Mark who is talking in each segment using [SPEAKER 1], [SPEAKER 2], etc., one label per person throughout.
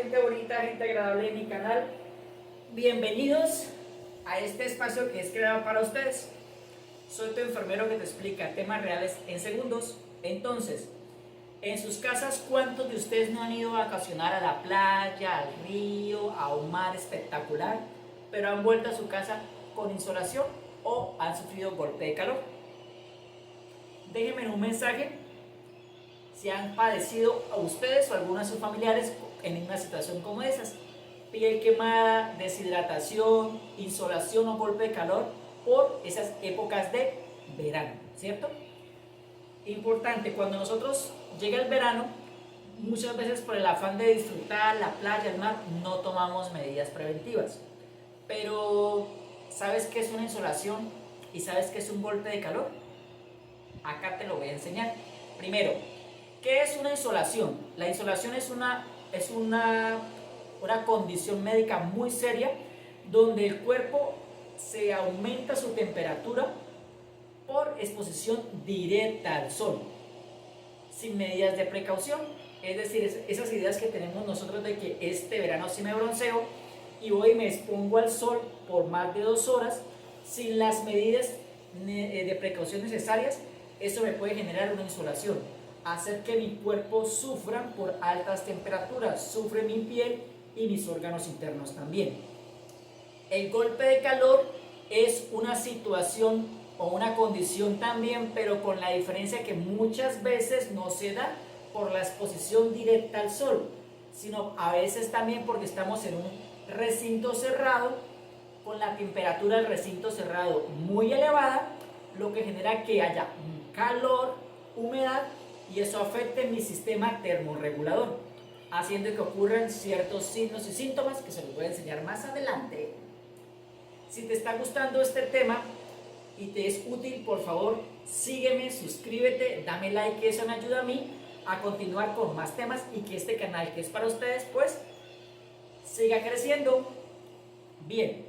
[SPEAKER 1] gente bonita, gente agradable de mi canal. Bienvenidos a este espacio que es creado para ustedes. Soy tu enfermero que te explica temas reales en segundos. Entonces, en sus casas, ¿cuántos de ustedes no han ido a vacacionar a la playa, al río, a un mar espectacular, pero han vuelto a su casa con insolación o han sufrido golpe de calor? Déjenme un mensaje si han padecido a ustedes o algunos de sus familiares en una situación como esas. Piel quemada, deshidratación, insolación o golpe de calor por esas épocas de verano, ¿cierto? Importante, cuando nosotros llega el verano, muchas veces por el afán de disfrutar la playa, el mar, no tomamos medidas preventivas. Pero, ¿sabes qué es una insolación y sabes qué es un golpe de calor? Acá te lo voy a enseñar. Primero, ¿qué es una insolación? La insolación es una condición médica muy seria donde el cuerpo se aumenta su temperatura por exposición directa al sol, sin medidas de precaución. Es decir, esas ideas que tenemos nosotros de que este verano sí me bronceo y hoy me expongo al sol por más de 2 horas sin las medidas de precaución necesarias, eso me puede generar una insolación, hacer que mi cuerpo sufra por altas temperaturas, sufre mi piel y mis órganos internos también. El golpe de calor es una situación o una condición también, pero con la diferencia que muchas veces no se da por la exposición directa al sol, sino a veces también porque estamos en un recinto cerrado, con la temperatura del recinto cerrado muy elevada, lo que genera que haya calor, humedad, y eso afecte mi sistema termorregulador, haciendo que ocurran ciertos signos y síntomas que se los voy a enseñar más adelante. Si te está gustando este tema y te es útil, por favor, sígueme, suscríbete, dame like, que eso me ayuda a mí a continuar con más temas y que este canal que es para ustedes, pues, siga creciendo. Bien,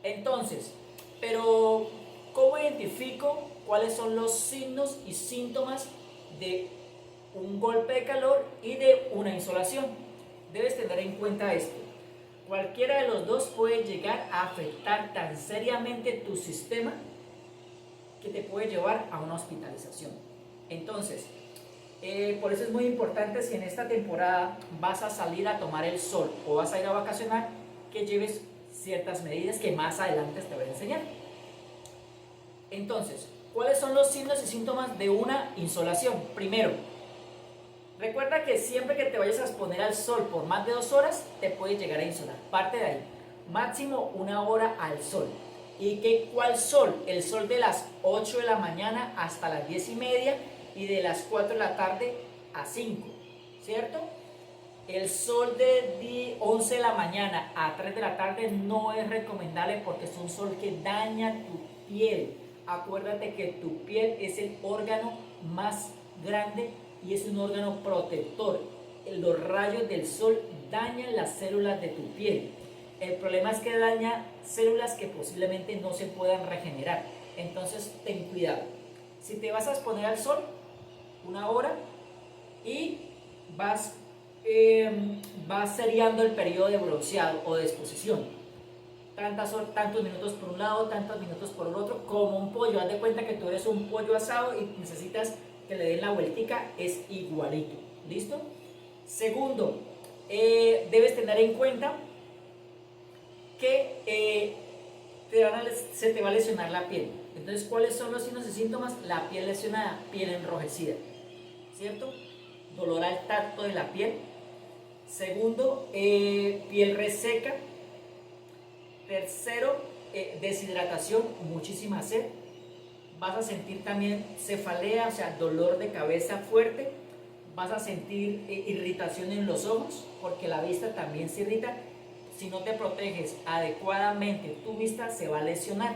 [SPEAKER 1] entonces, pero ¿cómo identifico cuáles son los signos y síntomas de un golpe de calor y de una insolación? Debes tener en cuenta esto. Cualquiera de los dos puede llegar a afectar tan seriamente tu sistema que te puede llevar a una hospitalización. Entonces, por eso es muy importante, si en esta temporada vas a salir a tomar el sol o vas a ir a vacacionar, que lleves ciertas medidas que más adelante te voy a enseñar. Entonces, ¿cuáles son los signos y síntomas de una insolación? Primero, recuerda que siempre que te vayas a exponer al sol por más de 2 horas, te puede llegar a insolar. Parte de ahí. Máximo 1 hora al sol. ¿Y cuál sol? El sol de las 8 de la mañana hasta las 10:30 y de las 4 de la tarde a 5, ¿cierto? El sol de 11 de la mañana a 3 de la tarde no es recomendable porque es un sol que daña tu piel. Acuérdate que tu piel es el órgano más grande y es un órgano protector. Los rayos del sol dañan las células de tu piel. El problema es que daña células que posiblemente no se puedan regenerar. Entonces ten cuidado. Si te vas a exponer al sol 1 hora y vas seriando el periodo de bronceado o de exposición, tantos minutos por un lado, tantos minutos por el otro, como un pollo. Haz de cuenta que tú eres un pollo asado y necesitas que le den la vueltica, es igualito. ¿Listo? Segundo, debes tener en cuenta que se te va a lesionar la piel. Entonces, ¿cuáles son los signos y síntomas? La piel lesionada, piel enrojecida, ¿cierto? Dolor al tacto de la piel. Segundo, piel reseca. Tercero, deshidratación, muchísima sed. Vas a sentir también cefalea, o sea, dolor de cabeza fuerte. Vas a sentir irritación en los ojos, porque la vista también se irrita. Si no te proteges adecuadamente, tu vista se va a lesionar.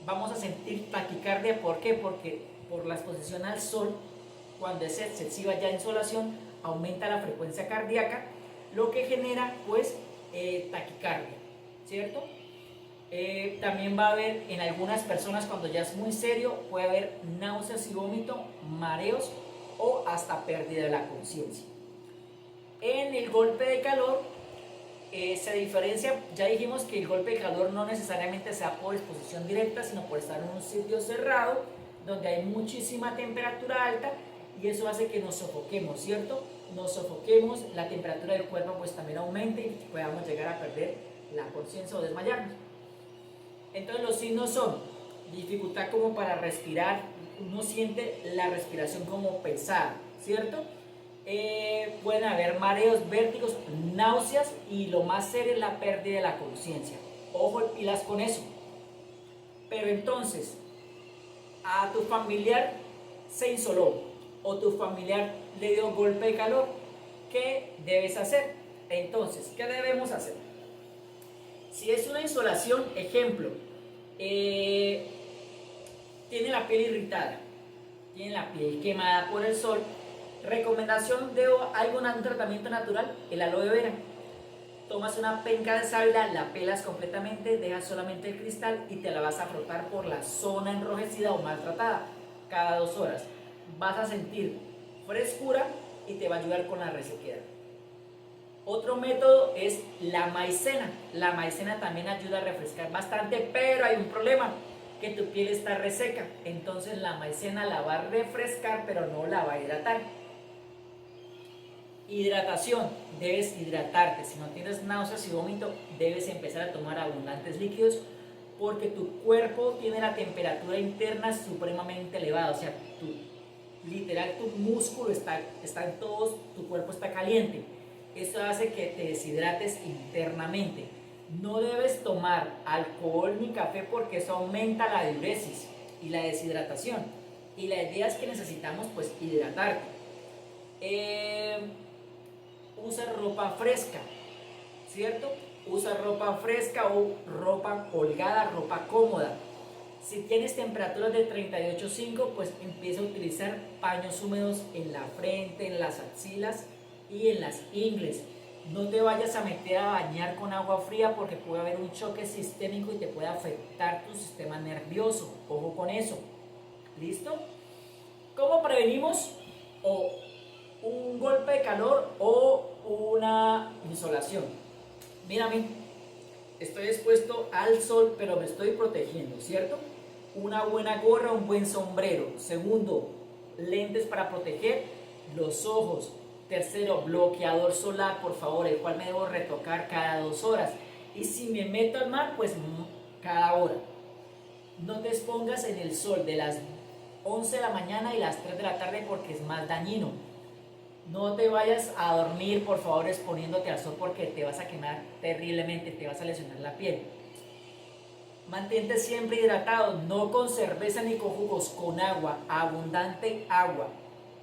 [SPEAKER 1] Vamos a sentir taquicardia, ¿por qué? Porque por la exposición al sol, cuando es excesiva ya insolación, aumenta la frecuencia cardíaca, lo que genera pues taquicardia, ¿cierto? También va a haber en algunas personas, cuando ya es muy serio, puede haber náuseas y vómito, mareos o hasta pérdida de la conciencia. En el golpe de calor se diferencia, ya dijimos que el golpe de calor no necesariamente sea por exposición directa, sino por estar en un sitio cerrado, donde hay muchísima temperatura alta, y eso hace que nos sofoquemos, ¿cierto? Nos sofoquemos, la temperatura del cuerpo pues también aumente y podamos llegar a perder la conciencia o desmayarnos. Entonces los signos son dificultad como para respirar, uno siente la respiración como pesada, ¿cierto? Pueden haber mareos, vértigos, náuseas y lo más serio es la pérdida de la conciencia. Ojo y pilas con eso. Pero entonces, a tu familiar se insoló o tu familiar le dio golpe de calor, ¿qué debes hacer? Entonces, ¿qué debemos hacer? Si es una insolación, ejemplo, tiene la piel irritada, tiene la piel quemada por el sol, recomendación de un tratamiento natural, el aloe vera. Tomas una penca de sábila, la pelas completamente, dejas solamente el cristal y te la vas a frotar por la zona enrojecida o maltratada cada 2 horas. Vas a sentir frescura y te va a ayudar con la resequedad. Otro método es la maicena. La maicena también ayuda a refrescar bastante, pero hay un problema, que tu piel está reseca. Entonces la maicena la va a refrescar, pero no la va a hidratar. Hidratación, debes hidratarte. Si no tienes náuseas y vómito, debes empezar a tomar abundantes líquidos, porque tu cuerpo tiene la temperatura interna supremamente elevada. O sea, literal tu músculo está en todo, tu cuerpo está caliente. Esto hace que te deshidrates internamente. No debes tomar alcohol ni café porque eso aumenta la diuresis y la deshidratación. Y la idea es que necesitamos pues hidratarte. Usa ropa fresca, ¿cierto? Usa ropa fresca o ropa holgada, ropa cómoda. Si tienes temperaturas de 38,5, pues empieza a utilizar paños húmedos en la frente, en las axilas y en las ingles. No te vayas a meter a bañar con agua fría porque puede haber un choque sistémico y te puede afectar tu sistema nervioso. Ojo con eso. ¿Listo? ¿Cómo prevenimos un golpe de calor o una insolación? Mírame, estoy expuesto al sol, pero me estoy protegiendo, ¿cierto? Una buena gorra, un buen sombrero. Segundo, lentes para proteger los ojos. Tercero, bloqueador solar, por favor, el cual me debo retocar cada 2 horas. Y si me meto al mar, pues cada hora. No te expongas en el sol de las 11 de la mañana y las 3 de la tarde porque es más dañino. No te vayas a dormir, por favor, exponiéndote al sol porque te vas a quemar terriblemente, te vas a lesionar la piel. Mantente siempre hidratado, no con cerveza ni con jugos, con agua, abundante agua.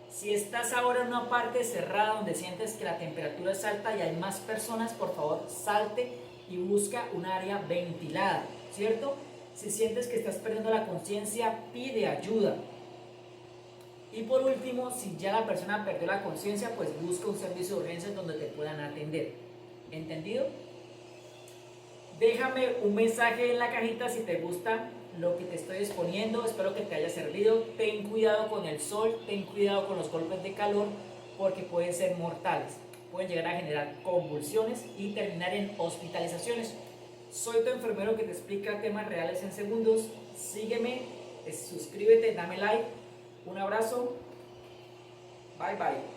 [SPEAKER 1] Si estás ahora en una parte cerrada donde sientes que la temperatura es alta y hay más personas, por favor, salte y busca un área ventilada, ¿cierto? Si sientes que estás perdiendo la conciencia, pide ayuda. Y por último, si ya la persona perdió la conciencia, pues busca un servicio de urgencias donde te puedan atender. ¿Entendido? Déjame un mensaje en la cajita si te gusta lo que te estoy exponiendo. Espero que te haya servido. Ten cuidado con el sol, ten cuidado con los golpes de calor porque pueden ser mortales. Pueden llegar a generar convulsiones y terminar en hospitalizaciones. Soy tu enfermero que te explica temas reales en segundos. Sígueme, suscríbete, dame like. Un abrazo. Bye bye.